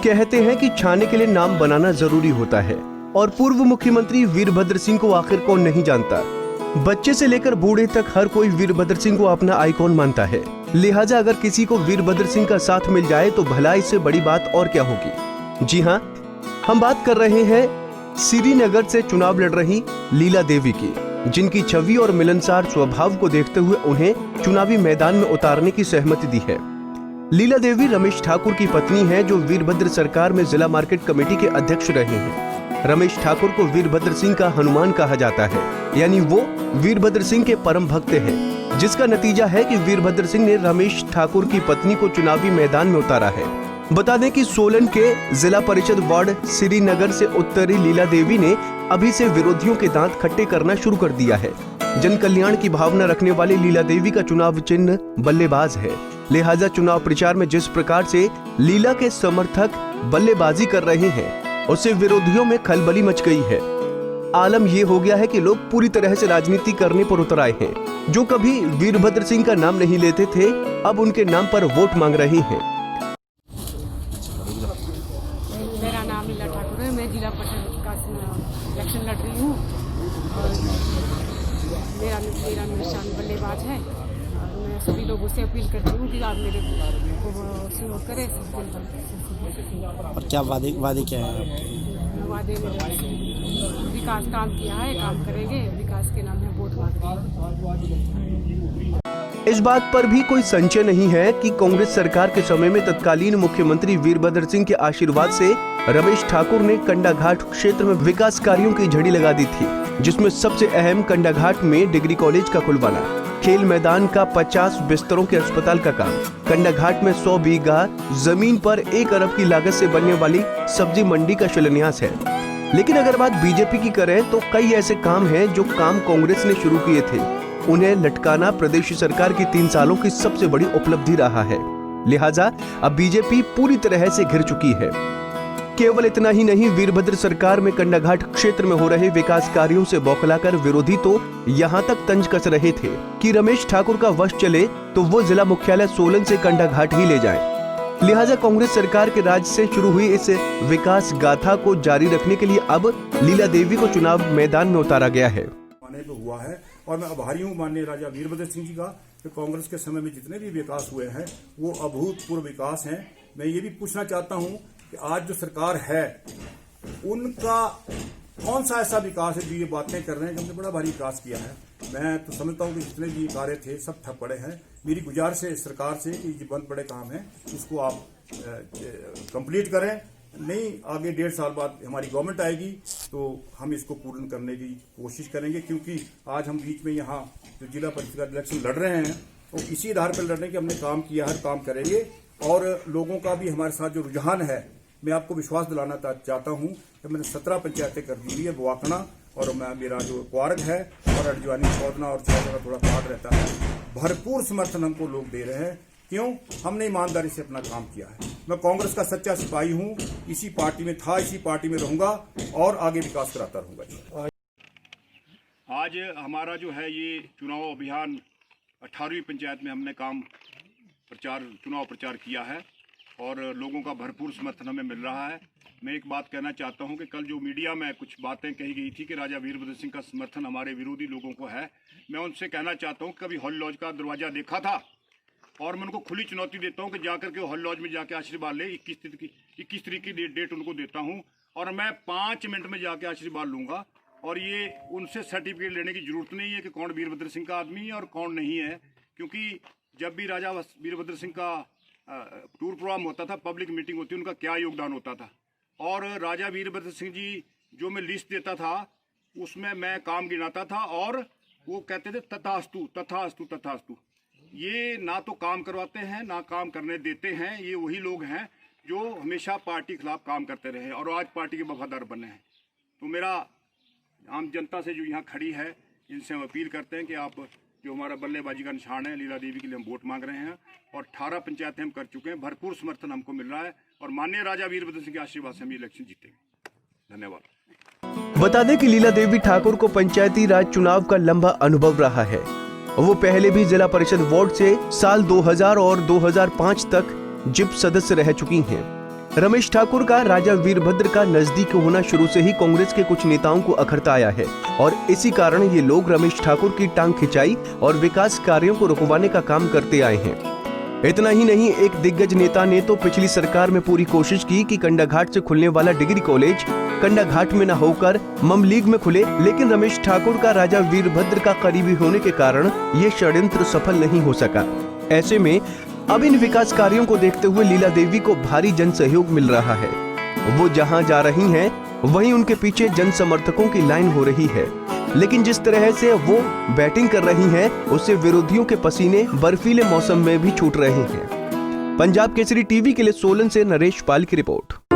कहते हैं कि छाने के लिए नाम बनाना जरूरी होता है और पूर्व मुख्यमंत्री वीरभद्र सिंह को आखिर कौन नहीं जानता। बच्चे से लेकर बूढ़े तक हर कोई वीरभद्र सिंह को अपना आइकॉन मानता है। लिहाजा अगर किसी को वीरभद्र सिंह का साथ मिल जाए तो भला इससे बड़ी बात और क्या होगी। जी हाँ, हम बात कर रहे हैं श्रीनगर से चुनाव लड़ रही लीला देवी की, जिनकी छवि और मिलनसार स्वभाव को देखते हुए उन्हें चुनावी मैदान में उतारने की सहमति दी है। लीला देवी रमेश ठाकुर की पत्नी है, जो वीरभद्र सरकार में जिला मार्केट कमेटी के अध्यक्ष रहे हैं। रमेश ठाकुर को वीरभद्र सिंह का हनुमान कहा जाता है, यानी वो वीरभद्र सिंह के परम भक्त हैं, जिसका नतीजा है कि वीरभद्र सिंह ने रमेश ठाकुर की पत्नी को चुनावी मैदान में उतारा है। बता दें कि सोलन के जिला परिषद वार्ड श्रीनगर से उत्तरी लीला देवी ने अभी से विरोधियों के दांत खट्टे करना शुरू कर दिया है। जन कल्याण की भावना रखने वाली लीला देवी का चुनाव चिन्ह बल्लेबाज है। लिहाजा चुनाव प्रचार में जिस प्रकार से लीला के समर्थक बल्लेबाजी कर रहे हैं, उससे विरोधियों में खलबली मच गई है। आलम ये हो गया है कि लोग पूरी तरह से राजनीति करने पर उतर आए हैं। जो कभी वीरभद्र सिंह का नाम नहीं लेते थे, अब उनके नाम पर वोट मांग रहे हैं। मेरा नाम लीला ठाकुर है। मैं जिला परिषद का इलेक्शन लड़ रही हूँ और मेरा निशान बल्लेबाज है। मैं सभी लोगों से अपील करती हूँ कि आप मेरे को सहयोग करें। और क्या वादे क्या है आपके? वादे में विकास काम किया है, काम करेंगे। विकास के नाम में वोट मांगते हैं। इस बात पर भी कोई संशय नहीं है कि कांग्रेस सरकार के समय में तत्कालीन मुख्यमंत्री वीरभद्र सिंह के आशीर्वाद से रमेश ठाकुर ने कंडाघाट क्षेत्र में विकास कार्यों की झड़ी लगा दी थी, जिसमें सबसे अहम कंडाघाट में डिग्री कॉलेज का खुलवाना, खेल मैदान का 50 बिस्तरों के अस्पताल का काम, कंडाघाट में 100 बीघा जमीन पर 1 अरब की लागत से बनने वाली सब्जी मंडी का शिलान्यास है। लेकिन अगर बात बीजेपी की करें तो कई ऐसे काम हैं जो काम कांग्रेस ने शुरू किए थे, उन्हें लटकाना प्रदेश सरकार की 3 सालों की सबसे बड़ी उपलब्धि रहा है। लिहाजा अब बीजेपी पूरी तरह से घिर चुकी है। केवल इतना ही नहीं, वीरभद्र सरकार में कंडाघाट क्षेत्र में हो रहे विकास कार्यों से बौखलाकर विरोधी तो यहाँ तक तंज कस रहे थे कि रमेश ठाकुर का वश चले तो वो जिला मुख्यालय सोलन से कंडाघाट ही ले जाएं। लिहाजा कांग्रेस सरकार के राज से शुरू हुई इस विकास गाथा को जारी रखने के लिए अब लीला देवी को चुनाव मैदान में उतारा गया है। हुआ है और मैं आभारी हूँ माननीय राजा वीरभद्र सिंह जी का कि कांग्रेस के समय में जितने भी विकास हुए हैं वो अभूतपूर्व विकास हैं। मैं ये भी पूछना चाहता हूँ कि आज जो सरकार है उनका कौन सा ऐसा विकास है जो ये बातें कर रहे हैं कि हमने बड़ा भारी विकास किया है। मैं तो समझता हूँ कि जितने भी कार्य थे सब ठप पड़े हैं। मेरी गुजारिश है सरकार से कि ये बंद पड़े काम है उसको आप कंप्लीट करें। नहीं आगे 1.5 साल बाद हमारी गवर्नमेंट आएगी तो हम इसको पूर्ण करने की कोशिश करेंगे, क्योंकि आज हम बीच में यहाँ जो जिला परिषद का इलेक्शन लड़ रहे हैं तो इसी आधार पर लड़ रहे हैं कि हमने काम किया है, काम करेंगे। और लोगों का भी हमारे साथ जो रुझान है, मैं आपको विश्वास दिलाना चाहता हूँ कि मैंने 17 पंचायतें कर दी है, बुआकना और मेरा जो क्वार्ग है और अडजवानी चौदना और चौदह का थोड़ा पार्ट रहता है। भरपूर समर्थन हमको लोग दे रहे हैं। क्यों? हमने ईमानदारी से अपना काम किया है। मैं कांग्रेस का सच्चा सिपाही हूँ, इसी पार्टी में था, इसी पार्टी में रहूंगा और आगे विकास कराता रहूंगा। आज हमारा जो है ये चुनाव अभियान 18वीं पंचायत में हमने चुनाव प्रचार किया है और लोगों का भरपूर समर्थन हमें मिल रहा है। मैं एक बात कहना चाहता हूं कि कल जो मीडिया में कुछ बातें कही गई थी कि राजा वीरभद्र सिंह का समर्थन हमारे विरोधी लोगों को है, मैं उनसे कहना चाहता हूं कि कभी हॉल लॉज का दरवाजा देखा था और मैं उनको खुली चुनौती देता हूं कि जाकर के हॉल लॉज में जाके आशीर्वाद ले। 21 तारीख की डेट उनको देता हूं और मैं 5 मिनट में जाके आशीर्वाद लूंगा। और ये उनसे सर्टिफिकेट लेने की जरूरत नहीं है कि कौन वीरभद्र सिंह का आदमी है और कौन नहीं है, क्योंकि जब भी राजा वीरभद्र सिंह का टूर प्रोग्राम होता था, पब्लिक मीटिंग होती, उनका क्या योगदान होता था। और राजा वीरभद्र सिंह जी जो मैं लिस्ट देता था उसमें मैं काम गिनाता था और वो कहते थे तथास्तु तथास्तु तथास्तु। ये ना तो काम करवाते हैं ना काम करने देते हैं। ये वही लोग हैं जो हमेशा पार्टी के खिलाफ काम करते रहे और आज पार्टी के वफादार बने हैं। तो मेरा आम जनता से जो यहाँ खड़ी है, इनसे हम अपील करते हैं कि आप जो हमारा बल्लेबाजी का निशान है लीला देवी के लिए हम वोट मांग रहे हैं और 18 पंचायतें हम कर चुके हैं। भरपूर समर्थन हमको मिल रहा है और माननीय राजा वीरभद्र सिंह के आशीर्वाद से हम इलेक्शन जीतेंगे। धन्यवाद। बता दें कि लीला देवी ठाकुर को पंचायती राज चुनाव का लंबा अनुभव रहा है। वो पहले भी जिला परिषद वार्ड से साल 2000 और 2005 तक जिप सदस्य रह चुकी हैं। रमेश ठाकुर का राजा वीरभद्र का नजदीक होना शुरू से ही कांग्रेस के कुछ नेताओं को अखरता आया है और इसी कारण ये लोग रमेश ठाकुर की टांग खिंचाई और विकास कार्यों को रुकवाने का काम करते आए हैं। इतना ही नहीं, एक दिग्गज नेता ने तो पिछली सरकार में पूरी कोशिश की कि कंडाघाट से खुलने वाला डिग्री कॉलेज कंडाघाट में न होकर ममलीग में खुले, लेकिन रमेश ठाकुर का राजा वीरभद्र का करीबी होने के कारण ये षड्यंत्र सफल नहीं हो सका। ऐसे में अब इन विकास कार्यों को देखते हुए लीला देवी को भारी जन सहयोग मिल रहा है। वो जहां जा रही हैं, वहीं उनके पीछे जन समर्थकों की लाइन हो रही है। लेकिन जिस तरह से वो बैटिंग कर रही हैं, उससे विरोधियों के पसीने बर्फीले मौसम में भी छूट रहे हैं। पंजाब केसरी टीवी के लिए सोलन से नरेश पाल की रिपोर्ट।